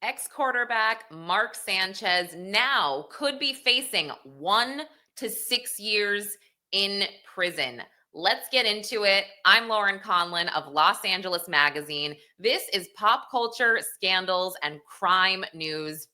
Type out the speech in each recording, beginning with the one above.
Ex-quarterback Mark Sanchez now could be facing 1 to 6 years in prison. Let's get into it. I'm Lauren Conlin of Los Angeles Magazine. This is pop culture, scandals, and crime news.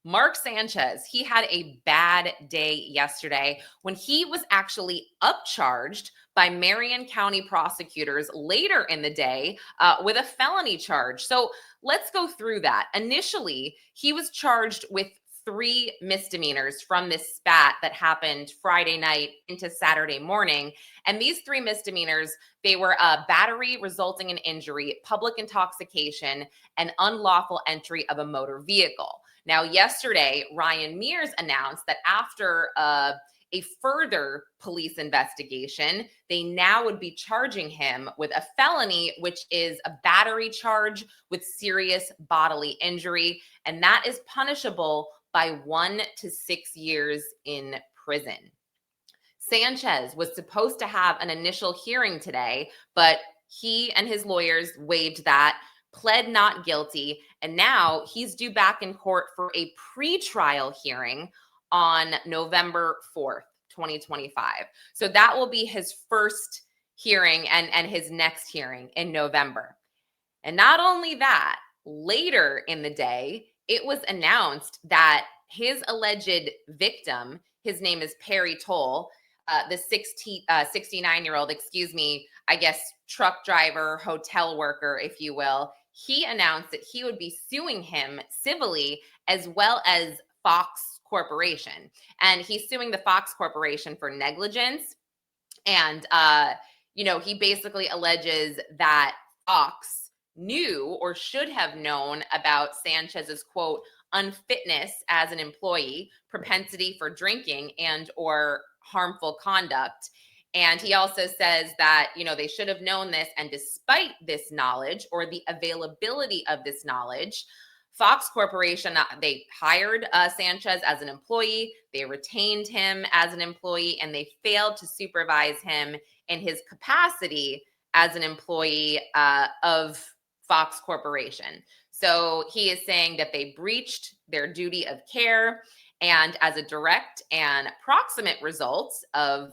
Mark Sanchez, he had a bad day yesterday when he was actually upcharged by Marion County prosecutors later in the day with a felony charge. So let's go through that. Initially, he was charged with 3 misdemeanors from this spat that happened Friday night into Saturday morning. And these 3 misdemeanors, they were battery resulting in injury, public intoxication, and unlawful entry of a motor vehicle. Now, yesterday, Ryan Mears announced that after a further police investigation, they now would be charging him with a felony, which is a battery charge with serious bodily injury. And that is punishable by 1 to 6 years in prison. Sanchez was supposed to have an initial hearing today, but he and his lawyers waived that, pled not guilty, and now he's due back in court for a pretrial hearing on November 4th, 2025. So that will be his first hearing and his next hearing in November. And not only that, later in the day, it was announced that his alleged victim, his name is Perry Toll, the 69-year-old, I guess, truck driver, hotel worker, if you will, he announced that he would be suing him civilly as well as Fox Corporation. And he's suing the Fox Corporation for negligence. And, he basically alleges that Fox knew or should have known about Sanchez's, quote, unfitness as an employee, propensity for drinking and or harmful conduct. And he also says that, they should have known this. And despite this knowledge or the availability of this knowledge, Fox Corporation, they hired Sanchez as an employee. They retained him as an employee, and they failed to supervise him in his capacity as an employee of Fox Corporation. So he is saying that they breached their duty of care. And as a direct and proximate result of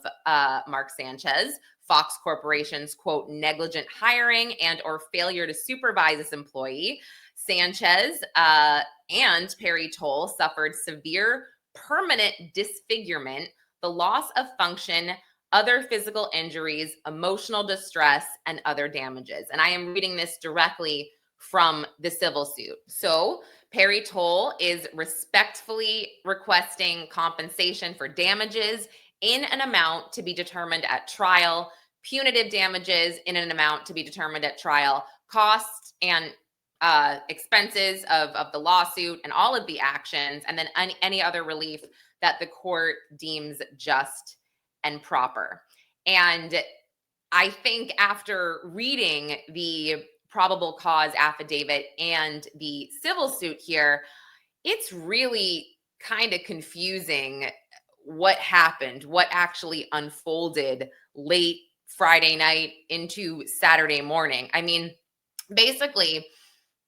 Mark Sanchez, Fox Corporation's, quote, negligent hiring and or failure to supervise this employee, Sanchez and Perry Toll suffered severe permanent disfigurement, the loss of function, other physical injuries, emotional distress, and other damages. And I am reading this directly from the civil suit. So Perry Toll is respectfully requesting compensation for damages in an amount to be determined at trial, punitive damages in an amount to be determined at trial, costs and expenses of the lawsuit and all of the actions, and then any other relief that the court deems just and proper. And I think after reading the probable cause affidavit and the civil suit here, it's really kind of confusing what happened, what actually unfolded late Friday night into Saturday morning. I mean, basically,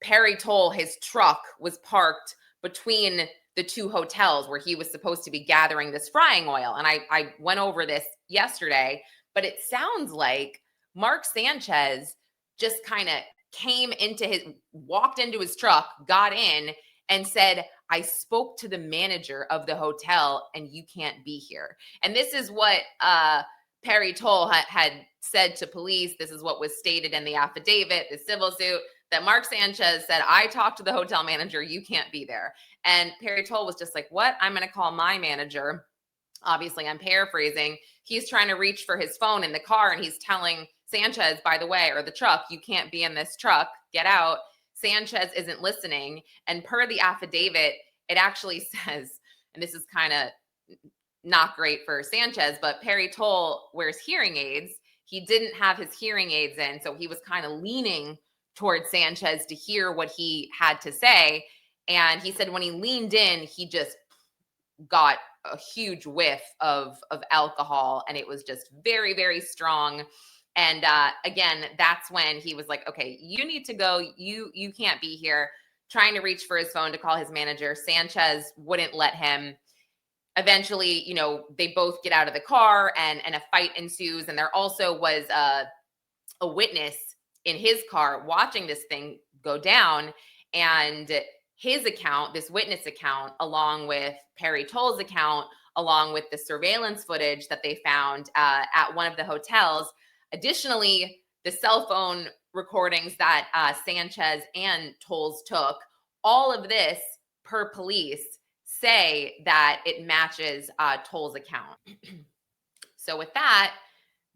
Perry Toll, his truck was parked between the two hotels where he was supposed to be gathering this frying oil. And I went over this yesterday, but it sounds like Mark Sanchez just kind of walked into his truck, got in, and said, I spoke to the manager of the hotel and you can't be here. And this is what Perry Toll had said to police. This is what was stated in the affidavit, the civil suit, that Mark Sanchez said, I talked to the hotel manager, you can't be there. And Perry Toll was just like, what? I'm going to call my manager. Obviously, I'm paraphrasing. He's trying to reach for his phone in the car and he's telling Sanchez, by the way, or the truck, you can't be in this truck, get out. Sanchez isn't listening. And per the affidavit, it actually says, and this is kind of not great for Sanchez, but Perry Toll wears hearing aids. He didn't have his hearing aids in, so he was kind of leaning towards Sanchez to hear what he had to say. And he said when he leaned in, he just got a huge whiff of alcohol, and it was just very, very strong. And again, that's when he was like, okay, you need to go. You can't be here. trying to reach for his phone to call his manager. Sanchez wouldn't let him. Eventually, they both get out of the car and a fight ensues. And there also was a witness in his car watching this thing go down. And his account, this witness account, along with Perry Toll's account, along with the surveillance footage that they found at one of the hotels. Additionally, the cell phone recordings that Sanchez and Tolles took, all of this per police say that it matches Tolles' account. So with that,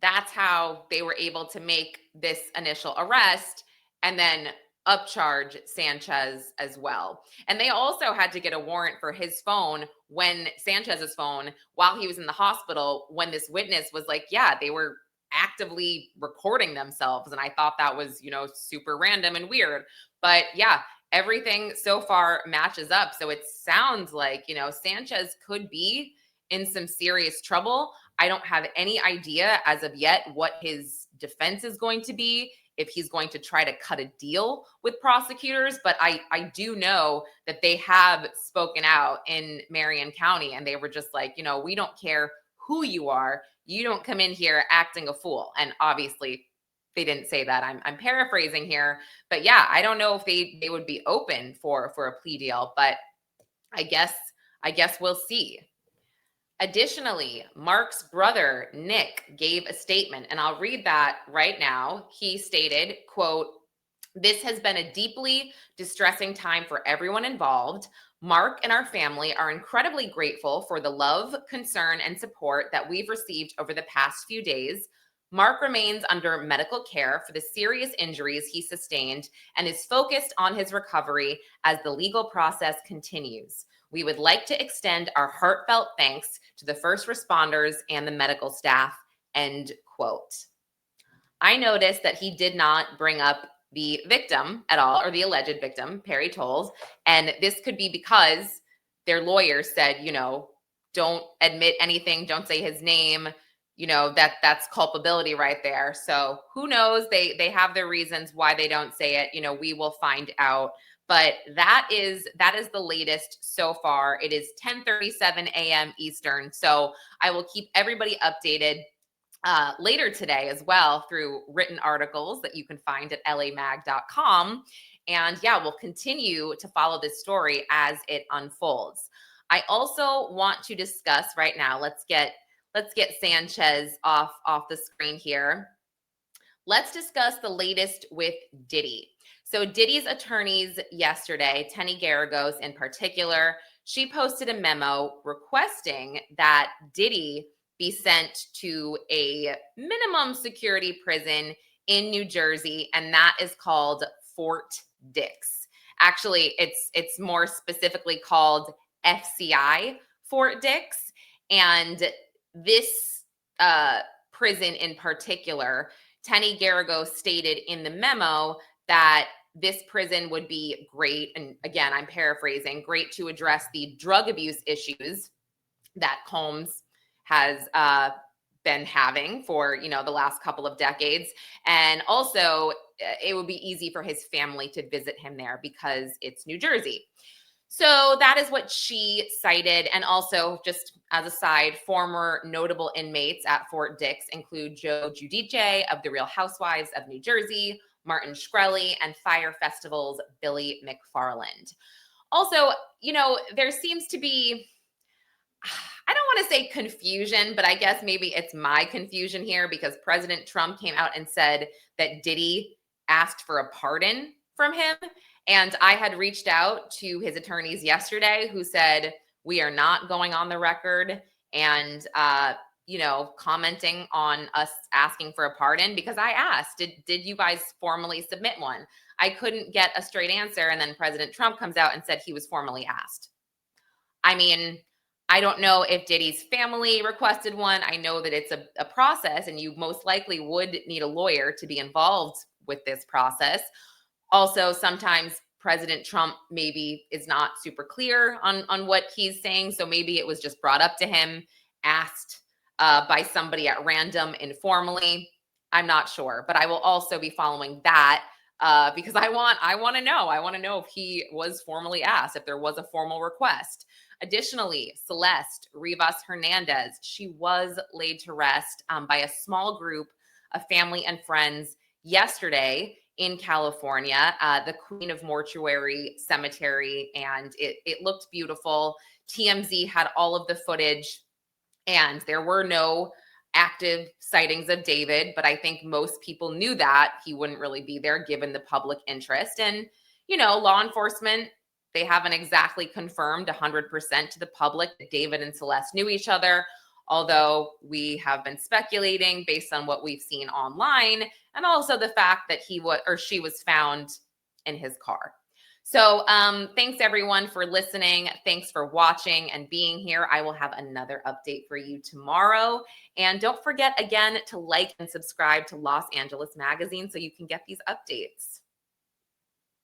that's how they were able to make this initial arrest and then upcharge Sanchez as well. And they also had to get a warrant for his phone, when Sanchez's phone, while he was in the hospital, when this witness was like, yeah, they were actively recording themselves. And I thought that was, super random and weird. But yeah, everything so far matches up. So it sounds like, Sanchez could be in some serious trouble. I don't have any idea as of yet what his defense is going to be, if he's going to try to cut a deal with prosecutors. But I do know that they have spoken out in Marion County, and they were just like, we don't care who you are. You don't come in here acting a fool. And obviously they didn't say that. I'm paraphrasing here, but yeah, I don't know if they would be open for a plea deal, but I guess we'll see. Additionally, Mark's brother, Nick, gave a statement, and I'll read that right now. He stated, quote, "This has been a deeply distressing time for everyone involved. Mark and our family are incredibly grateful for the love, concern, and support that we've received over the past few days. Mark remains under medical care for the serious injuries he sustained and is focused on his recovery as the legal process continues. We would like to extend our heartfelt thanks to the first responders and the medical staff," end quote. I noticed that he did not bring up the victim at all, or the alleged victim, Perry Tolles. And this could be because their lawyer said, don't admit anything, don't say his name, that's culpability right there. So who knows? They have their reasons why they don't say it. We will find out. But that is the latest so far. It is 10:37 a.m. Eastern. So I will keep everybody updated later today as well through written articles that you can find at lamag.com. And yeah, we'll continue to follow this story as it unfolds. I also want to discuss right now, let's get Sanchez off the screen here. Let's discuss the latest with Diddy. So Diddy's attorneys yesterday, Tenny Garagos in particular, she posted a memo requesting that Diddy be sent to a minimum security prison in New Jersey, and that is called Fort Dix. Actually, it's more specifically called FCI Fort Dix, and this prison in particular, Tenny Garagos stated in the memo that this prison would be great, and again, I'm paraphrasing, great to address the drug abuse issues that Combs has been having for, the last couple of decades. And also, it would be easy for his family to visit him there because it's New Jersey. So that is what she cited. And also, just as a side, former notable inmates at Fort Dix include Joe Giudice of The Real Housewives of New Jersey, Martin Shkreli, and Fire Festival's Billy McFarland. Also, there seems to be, I don't want to say confusion, but I guess maybe it's my confusion here, because President Trump came out and said that Diddy asked for a pardon from him. And I had reached out to his attorneys yesterday who said, we are not going on the record and, commenting on us asking for a pardon, because I asked, did you guys formally submit one? I couldn't get a straight answer. And then President Trump comes out and said he was formally asked. I mean, I don't know if Diddy's family requested one. I know that it's a process, and you most likely would need a lawyer to be involved with this process. Also, sometimes President Trump maybe is not super clear on what he's saying. So maybe it was just brought up to him, asked by somebody at random informally. I'm not sure, but I will also be following that because I want to know. I want to know if he was formally asked, if there was a formal request. Additionally, Celeste, Rivas Hernandez, she was laid to rest by a small group of family and friends yesterday in California, the Queen of Mortuary Cemetery, and it looked beautiful. TMZ had all of the footage, and there were no active sightings of David, but I think most people knew that he wouldn't really be there given the public interest. And, law enforcement, they haven't exactly confirmed 100% to the public that David and Celeste knew each other, although we have been speculating based on what we've seen online and also the fact that she was found in his car. So thanks everyone for listening. Thanks for watching and being here. I will have another update for you tomorrow. And don't forget again to like and subscribe to Los Angeles Magazine so you can get these updates.